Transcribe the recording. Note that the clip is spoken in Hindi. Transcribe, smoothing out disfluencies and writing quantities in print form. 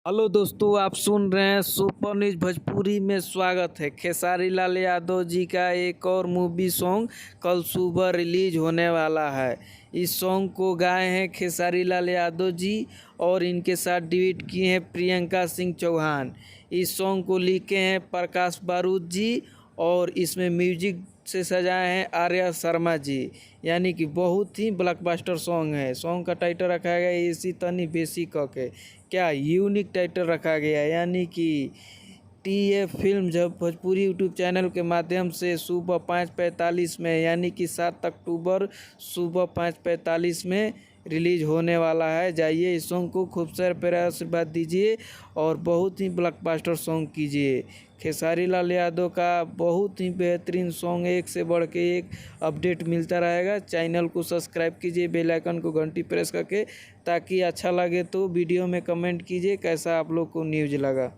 हेलो दोस्तों, आप सुन रहे हैं सुपर न्यूज भोजपुरी में। स्वागत है। खेसारी लाल यादव जी का एक और मूवी सॉन्ग कल सुबह रिलीज होने वाला है। इस सॉन्ग को गाए हैं खेसारी लाल यादव जी और इनके साथ डुएट किए हैं प्रियंका सिंह चौहान। इस सॉन्ग को लिखे हैं प्रकाश बारूद जी और इसमें म्यूजिक से सजाए हैं आर्या शर्मा जी। यानी कि बहुत ही ब्लॉकबस्टर सॉन्ग है। सॉन्ग का टाइटल रखा गया है एसी तनी बेसी क के। क्या यूनिक टाइटल रखा गया है। यानी कि TF फिल्म जब भोजपुरी यूट्यूब चैनल के माध्यम से सुबह 5:45 में यानी कि 7 अक्टूबर सुबह 5:45 में रिलीज होने वाला है। जाइए इस सॉन्ग को खूब सारे प्यार आशीर्वाद दीजिए और बहुत ही ब्लॉकबस्टर सॉन्ग कीजिए। खेसारी लाल यादव का बहुत ही बेहतरीन सॉन्ग एक से बढ़ के एक अपडेट मिलता रहेगा। चैनल को सब्सक्राइब कीजिए, बेल आइकन को घंटी प्रेस करके, ताकि अच्छा लगे तो वीडियो में कमेंट कीजिए कैसा आप लोग को न्यूज़ लगा।